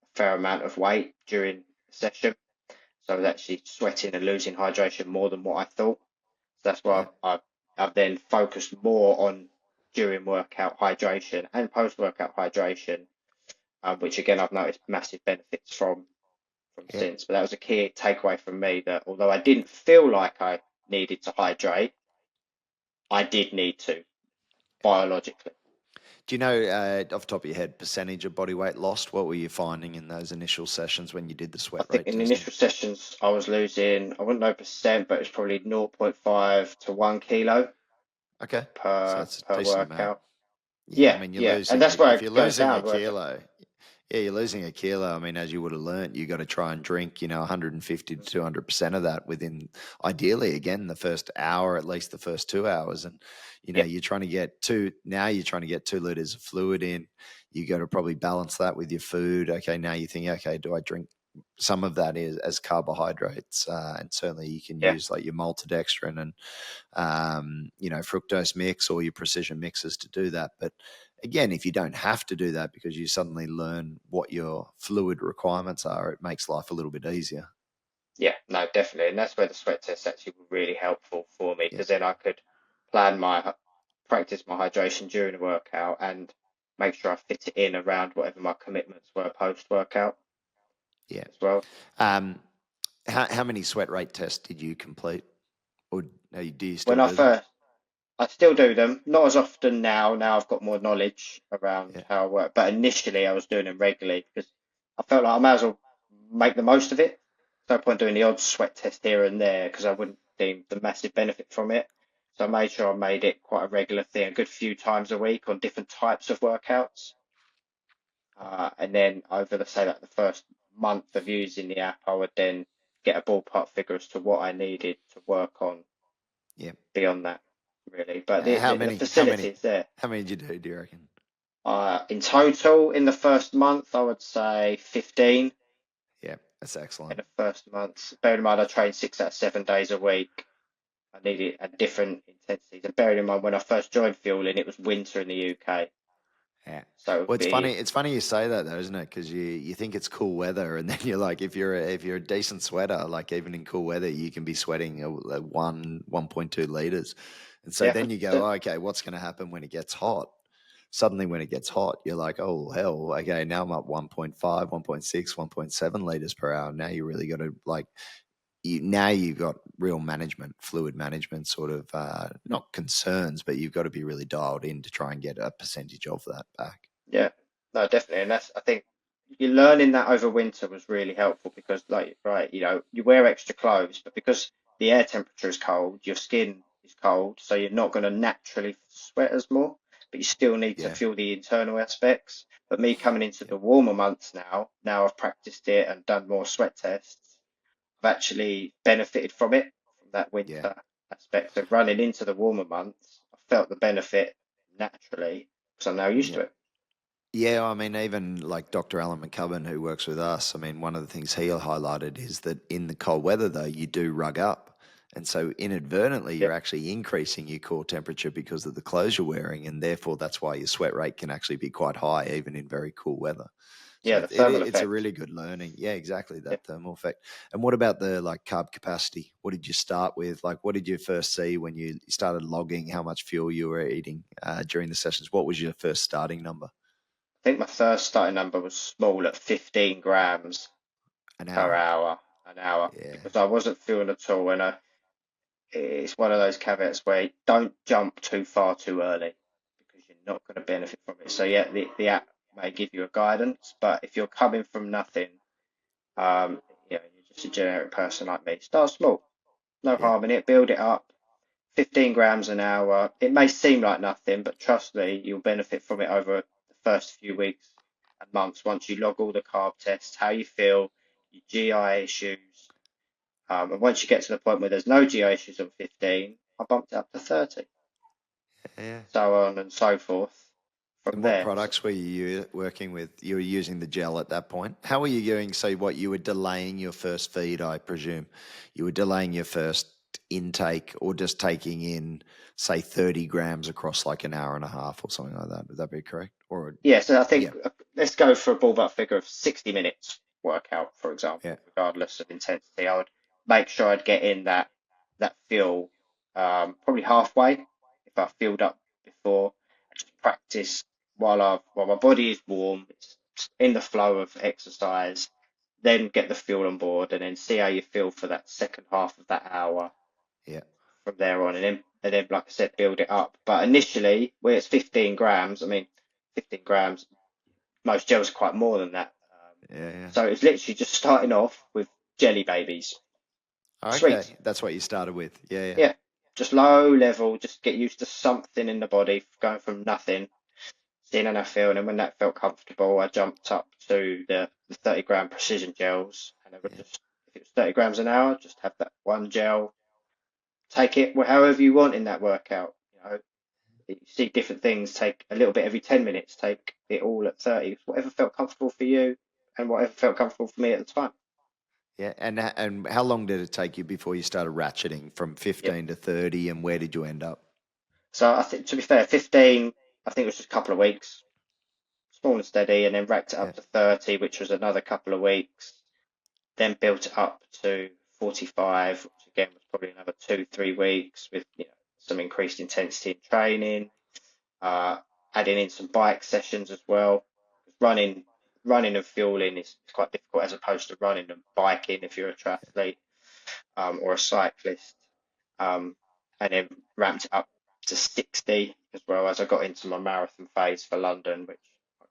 a fair amount of weight during the session. So I was actually sweating and losing hydration more than what I thought. So that's why Yeah, I've then focused more on during workout hydration and post workout hydration, which again I've noticed massive benefits from yeah. since. But that was a key takeaway from me, that although I didn't feel like I needed to hydrate, I did need to biologically. Do you know, off the top of your head, percentage of body weight lost? What were you finding in those initial sessions when you did the I sweat think rate in testing? initial sessions I was losing, I wouldn't know percent, but it's probably zero point 0.5 to 1 kilo Okay, so per that's a per decent amount. workout. Yeah, I Yeah, mean, yeah, and that's where if it you're goes losing a down. Where it, kilo, yeah, you're losing a kilo. I mean, as you would have learnt, you got to try and drink, 150 to 200% of that within, ideally, again, the first hour, at least the first 2 hours. And, yeah, you're trying to get now you're trying to get 2 liters of fluid in. You got to probably balance that with your food. Okay, now you think, okay, do I drink some of that is as carbohydrates? And certainly you can yeah, use like your maltodextrin and fructose mix or your precision mixes to do that. But again, if you don't have to do that because you suddenly learn what your fluid requirements are, it makes life a little bit easier. yeah. No, definitely, and that's where the sweat tests actually were really helpful for me, Yeah, because then I could plan practice my hydration during the workout and make sure I fit it in around whatever my commitments were post workout yeah. as well. Um, how many sweat rate tests did you complete, or do you still When I do them? first I still do them, not as often now. Now I've got more knowledge around Yeah, how I work. But initially, I was doing them regularly because I felt like I might as well make the most of it. No point doing the odd sweat test here and there because I wouldn't deem the massive benefit from it. So I made sure I made it quite a regular thing, a good few times a week on different types of workouts. And then over the say like the first month of using the app, I would then get a ballpark figure as to what I needed to work on yeah. beyond that, really. But How the many? How facility many? is there. How many did you do? Do you reckon? In total, in the first month, I would say 15. That's in excellent. the first months. Bearing in mind, I trained 6 out of 7 days a week. I needed a different intensities. And bearing in mind, when I first joined Fuelin, it was winter in the UK. Yeah. So Well, it's funny. it, It's funny you say that though, isn't it? Because you think it's cool weather, and then you're like, if you're a decent sweater, like even in cool weather, you can be sweating a 1.2 liters, and so yeah, then you go, oh, okay, what's going to happen when it gets hot? Suddenly, when it gets hot, you're like, oh hell, okay, now I'm up 1.5, 1.6, 1.7 liters per hour. Now you really got to like now you've got real management, fluid management sort of not concerns, but you've got to be really dialed in to try and get a percentage of that back. yeah, no, definitely. And that's, I think, you learning that over winter was really helpful because, like, right, you wear extra clothes, but because the air temperature is cold, your skin is cold, so you're not going to naturally sweat as more, but you still need to Yeah. feel the internal aspects. But me coming into Yep. the warmer months now I've practiced it and done more sweat tests, I've actually benefited from it, from that Yeah. winter aspect. So running into the warmer months, I felt the benefit naturally because I'm now used Yeah. to it. Yeah, I mean, even like Dr. Alan McCubbin, who works with us, I mean, one of the things he highlighted is that in the cold weather, though, you do rug up. And so inadvertently, Yeah, you're actually increasing your core temperature because of the clothes you're wearing. And therefore, that's why your sweat rate can actually be quite high, even in very cool weather. So yeah, the thermal it's a effect. really good learning. Yeah, exactly, Yeah. that thermal effect. And what about the like carb capacity? What did you start with? Like, what did you first see when you started logging how much fuel you were eating during the sessions? What was your first starting number? I think my first starting number was small at 15 grams An per hour. hour, an hour, Yeah. because I wasn't feeling at all. And it's one of those caveats where don't jump too far too early because you're not going to benefit from it. So yeah, the app may give you a guidance, but if you're coming from nothing, you're just a generic person like me, start small. No Yeah. harm in it. Build it up. 15 grams an hour. It may seem like nothing, but trust me, you'll benefit from it over the first few weeks and months once you log all the carb tests, how you feel, your GI issues. And once you get to the point where there's no GI issues on 15, I bumped it up to 30, Yeah. so on and so forth from And what there. products were you working with? You were using the gel at that point. How were you going? So, what you were delaying your first feed, I presume. You were delaying your first intake or just taking in, say, 30 grams across like an hour and a half or something like that. Would that be correct? Or, Yeah, so I yeah, think let's go for a ballpark figure of 60 minutes workout, for yeah, example, regardless of intensity. I would make sure I'd get in that fuel probably halfway if I filled up before. I just practice while my body is warm, it's in the flow of exercise, then get the fuel on board and then see how you feel for that second half of that hour yeah, from there on, and then like I said, build it up. But initially, where it's 15 grams, I mean, 15 grams most gels are quite more than that. yeah, yeah. So it's literally just starting off with jelly babies, sweets. Okay, that's what you started with. Yeah, yeah, Yeah, just low level, just get used to something in the body, going from nothing, seeing how I feel. And then when that felt comfortable, I jumped up to the 30-gram precision gels. And I would yeah, just, if it was 30 grams an hour, just have that one gel, take it however you want in that workout. You see different things, take a little bit every 10 minutes, take it all at 30, whatever felt comfortable for you and whatever felt comfortable for me at the time. yeah. And how long did it take you before you started ratcheting from Yeah. 15 to 30, and where did you end up? So I think, to be fair, 15, I think it was just a couple of weeks, small and steady, and then racked it Yeah, up to 30, which was another couple of weeks, then built it up to 45, which again was probably another 2, 3 weeks with some increased intensity in training, uh, adding in some bike sessions as well. Running, running and fueling is quite difficult as opposed to running and biking if you're a triathlete or a cyclist. Um, and then ramped it up to 60 as well as I got into my marathon phase for London, which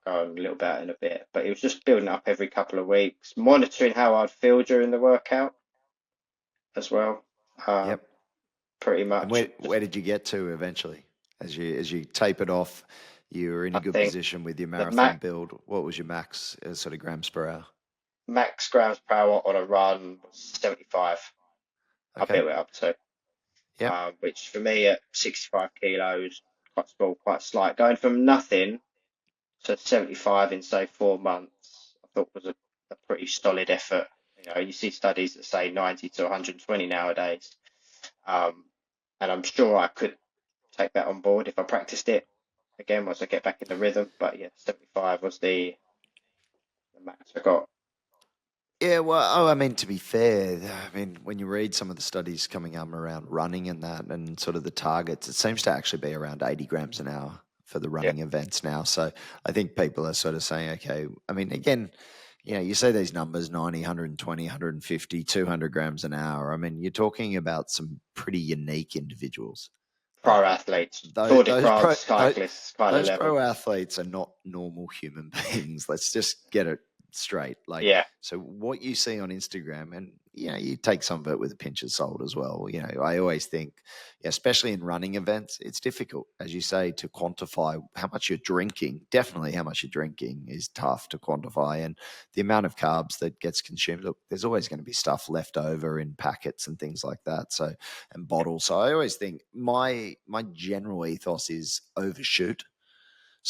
I'll go on a little bit in a bit. But it was just building up every couple of weeks, monitoring how I'd feel during the workout as well. Um, yep. Pretty And much, just where did you get to eventually? As you tapered off, you were in I a good think position with your the marathon build. What was your max sort of grams per hour? max grams per hour on a run was 75. I Okay. built it up to, Yep. which for me at 65 kilos, quite small, quite slight. Going from nothing to 75 in say 4 months, I thought was a pretty solid effort You see studies that say 90 to 120 nowadays. Um, and I'm sure I could take that on board if I practiced it again once I get back in the rhythm. But yeah, 75 was the max I got. Yeah, well, oh, I mean, to be fair, I mean, when you read some of the studies coming up around running and that, and sort of the targets, it seems to actually be around 80 grams an hour for the Yeah, running events now. So I think people are sort of saying, okay, I mean, again, you see these numbers 90, 120, 150, 200 grams an hour. I mean, you're talking about some pretty unique individuals. pro Like athletes, those, Tour de France cyclists kind of those level. pro athletes are not normal human beings. Let's just get it straight. Like, Yeah, so what you see on Instagram, and you take some of it with a pinch of salt as well. I always think, especially in running events, it's difficult, as you say, to quantify how much you're drinking. Definitely, how much you're drinking is tough to quantify, and the amount of carbs that gets consumed. Look, there's always going to be stuff left over in packets and things like that. So, and yeah, bottles. So I always think my general ethos is overshoot.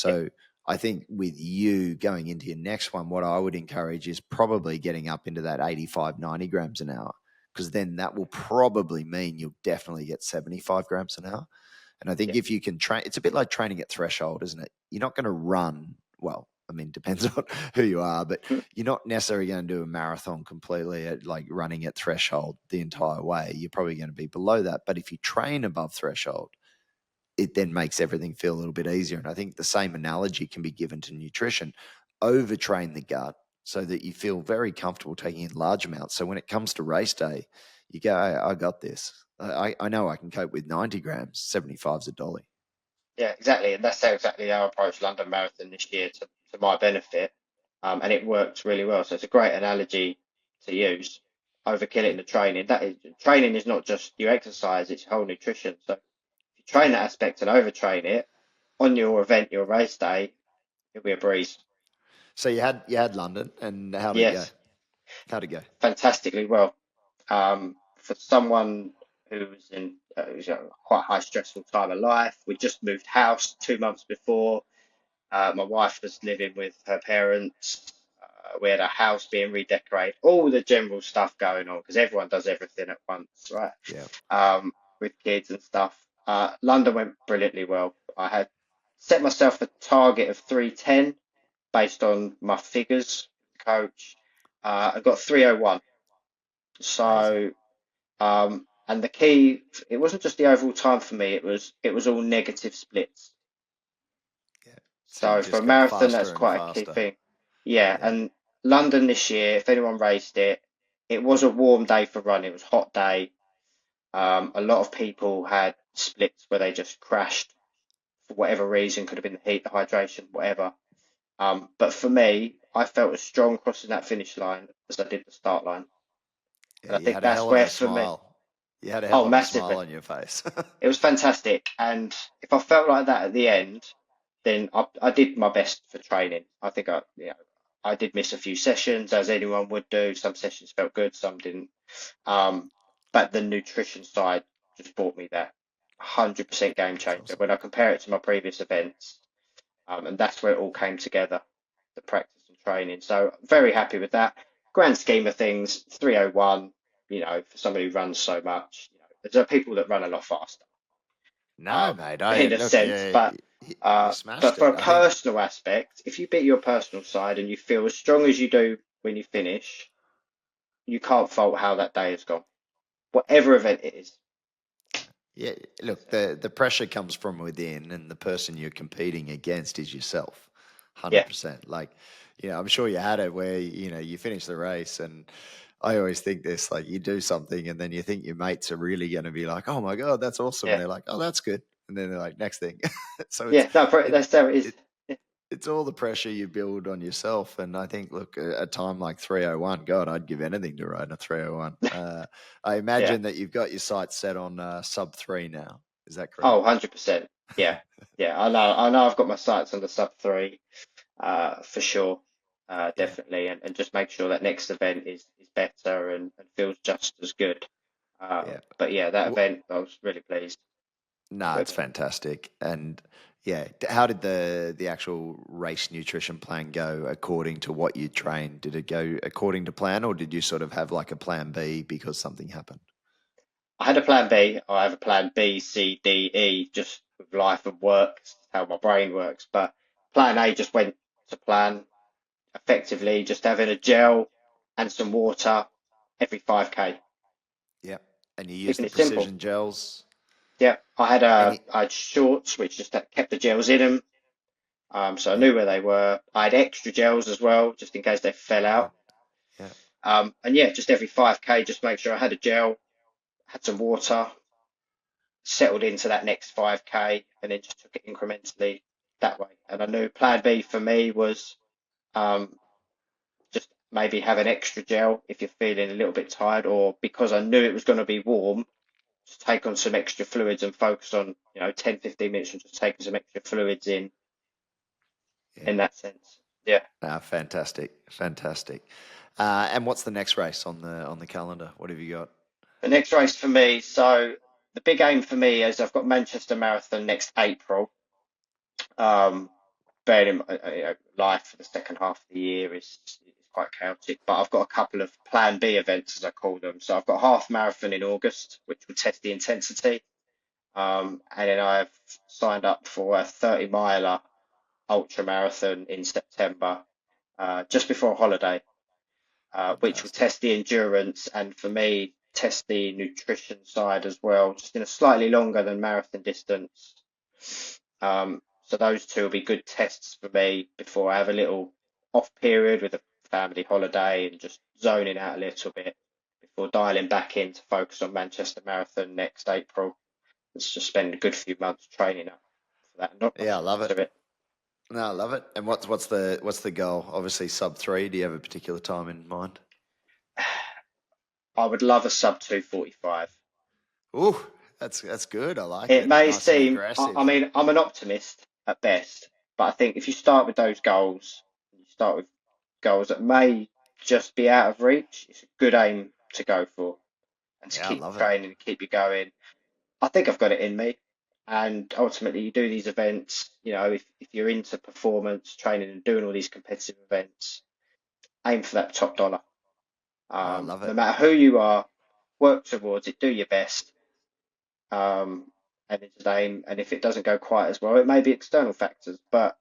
yeah, So I think with you going into your next one, what I would encourage is probably getting up into that 85, 90 grams an hour, because then that will probably mean you'll definitely get 75 grams an hour. And I think yeah, if you can train, it's a bit like training at threshold, isn't it? You're not going to run, well, I mean, depends on who you are, but you're not necessarily going to do a marathon completely at like running at threshold the entire way. You're probably going to be below that. But if you train above threshold, it then makes everything feel a little bit easier. And I think the same analogy can be given to nutrition. Overtrain the gut so that you feel very comfortable taking in large amounts. So when it comes to race day, you go, hey, I got this. I know I can cope with 90 grams, 75 is a dolly. yeah, exactly. And that's exactly how I approached London Marathon this year to my benefit. And it worked really well. So it's a great analogy to use. Overkill it Yeah. in the training. That is, training is not just your exercise, it's your whole nutrition. So if you train that aspect and overtrain it on your event, your race day, it'll be a breeze. So you had London, and how did it go? Yes, How'd it go? fantastically well. For someone who's a quite high stressful time of life, we just moved house 2 months before. My wife was living with her parents. We had a house being redecorated, all the general stuff going on because everyone does everything at once, right? Yeah. With kids and stuff. London went brilliantly well. I had set myself a target of 310 based on my figures, coach. I got 301. Amazing. So, and the key, it wasn't just the overall time for me, it was all negative splits. Yeah. So you So for just a got marathon, that's faster and quite a key faster. thing. Yeah, Yeah. and London this year, if anyone raced it, it was a warm day for running. It was a hot day. A lot of people had splits where they just crashed for whatever reason, could have been the heat, the hydration, whatever. But for me, I felt as strong crossing that finish line as I did the start line. Yeah. And I You think had a that's hell of where a for me, smile. You had a hell oh, of a smile massively. on your face. It was fantastic. And if I felt like that at the end, then I did my best for training. I think I did miss a few sessions, as anyone would do. Some sessions felt good, some didn't. Um, but the nutrition side just brought me that 100% game That's changer. awesome. When I compare it to my previous events, and that's where it all came together, the practice and training. So very happy with that. Grand scheme of things, 301, for somebody who runs so much, there's people that run a lot faster, No, mate. I in a look, sense. But you but smashed for it. a I think. personal aspect, if you beat your personal side and you feel as strong as you do when you finish, you can't fault how that day has gone, whatever event it is. Yeah, look, the pressure comes from within, and the person you're competing against is yourself, Yeah, 100%. Like, I'm sure you had it where you finish the race, and I always think this, like, you do something, and then you think your mates are really going to be like, "Oh my god, that's awesome," and yeah, they're like, "Oh, that's good," and then they're like, "Next thing." So yeah. No, it that's how it is. it it's all the pressure you build on yourself. And I think, look, a time like 301, God, I'd give anything to ride a 301. I Yeah. imagine that you've got your sights set on sub 3 now. Is that correct? Oh, 100%. Yeah, yeah. I know. I've got my sights on the sub three, for sure, Yeah, definitely, and just make sure that next event is better and feels just as good. yeah. But yeah, that Well, event, I was really pleased no, with it's it. fantastic. And, Yeah. How did the actual race nutrition plan go according to what you trained? Did it go according to plan, or did you sort of have like a plan B because something happened? I had a plan B. I have a plan B, C, D, E, just with life and work, how my brain works. But plan A just went to plan, effectively just having a gel and some water every 5K, Yep. And you used keeping the it simple. precision gels. Yeah, Any? I had shorts which just kept the gels in them, so I Yep. knew where they were. I had extra gels as well, just in case they fell Right. out. Yeah. And yeah, just every 5K, just make sure I had a gel, had some water, settled into that next 5K, and then just took it incrementally that way. And I knew plan B for me was um, just maybe have an extra gel if you're feeling a little bit tired, or because I knew it was going to be warm, just take on some extra fluids and focus on, 10, 15 minutes and just taking some extra fluids Yeah. in that sense. Yeah. Ah, fantastic. Fantastic. And what's the next race on the calendar? What have you got? The next race for me, so the big aim for me is I've got Manchester Marathon next April. Um, bearing in life for the second half of the year is quite chaotic, but I've got a couple of plan B events, as I call them. So I've got a half marathon in August, which will test the intensity. And then I've signed up for a 30 miler ultra marathon in September, just before holiday, which will Fantastic. test the endurance and for me, test the nutrition side as well, just in a slightly longer than marathon distance. So those two will be good tests for me before I have a little off period with a family holiday and just zoning out a little bit before dialing back in to focus on Manchester Marathon next April. Let's just spend a good few months training up for that and not Yeah, I rushing love it. into it. No, I love it. And what's the goal? Obviously, sub three. Do you have a particular time in mind? I would love a sub 2:45. Ooh, that's good. I like It it. may Nice and seem, I aggressive. mean, I'm an optimist at best, but I think if you start with those goals, you start with goals that may just be out of reach, it's a good aim to go for and to Yeah, I keep love it. training and keep you going. I think I've got it in me. And ultimately, you do these events, if you're into performance training and doing all these competitive events, aim for that top dollar. I love No it. matter who you are, work towards it, do your best, and it's aim. And if it doesn't go quite as well, it may be external factors, but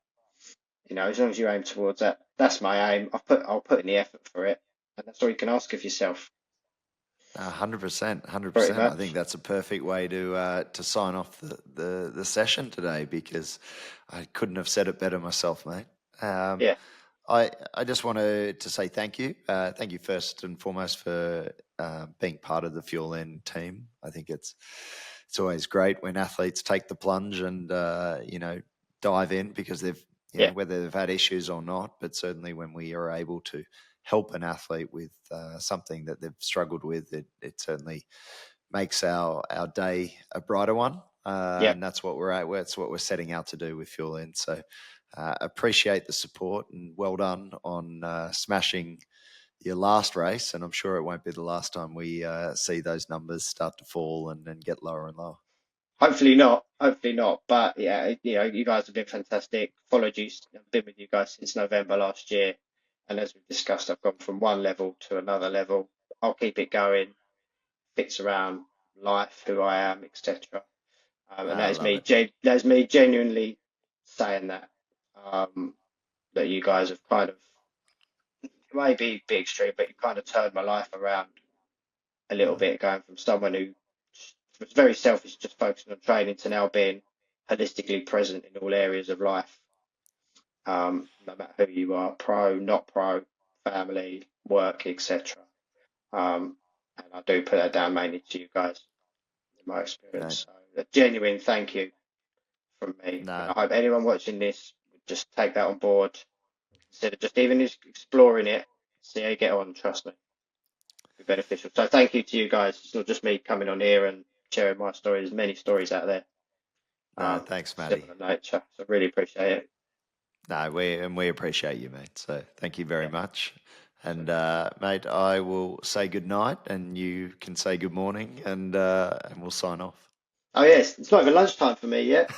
as long as you aim towards that, that's my aim. I'll put in the effort for it, and that's all you can ask of yourself, 100%, pretty 100%. I think much. that's a perfect way to sign off the session today because I couldn't have said it better myself, mate. Um, Yeah, I just wanted to say thank you. Thank you first and foremost for being part of the Fuelin team. I think it's always great when athletes take the plunge and dive in because they've yeah, whether they've had issues or not, but certainly when we are able to help an athlete with something that they've struggled with, it certainly makes our day a brighter one. yeah. And that's what we're at. That's what we're setting out to do with Fuel In. So appreciate the support and well done on smashing your last race. And I'm sure it won't be the last time we see those numbers start to fall and get lower and lower. Hopefully not. Hopefully not. But yeah, you guys have been fantastic. Followed you, I've been with you guys since November last year, and as we've discussed, I've gone from one level to another level. I'll keep it going. Fits around life, who I am, etc. And I that is love me. it. That is me genuinely saying that. Um, that you guys have kind of, it may be extreme, but you kind of turned my life around a little Uh, bit, going from someone who was very selfish, just focusing on training, to now being holistically present in all areas of life, no matter who you are, pro, not pro, family, work, etc. And I do put that down mainly to you guys, in my no, experience. So a genuine thank you from me. And no, I hope anyone watching this would just take that on board, consider just even just exploring it, see how you get on. Trust me, it'll be beneficial. So thank you to you guys. It's not just me coming on here and sharing my stories. There's many stories out there, no. Thanks, Matty. similar nature. So I really appreciate it. No, we appreciate you, mate. So thank you very Yeah. much. So And mate, I will say good night, and you can say good morning, and we'll sign off. Oh yes, it's not even lunchtime for me yet.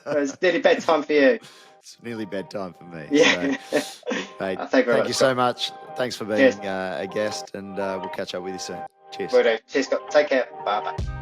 It's nearly bedtime for you. It's nearly bedtime for me. So, Yeah. mate, Thank you very thank you much, Scott. so much. Thanks for Cheers. being a guest, and we'll catch up with you soon. Cheers. Will do. Cheers, Scott. Take care. Bye bye.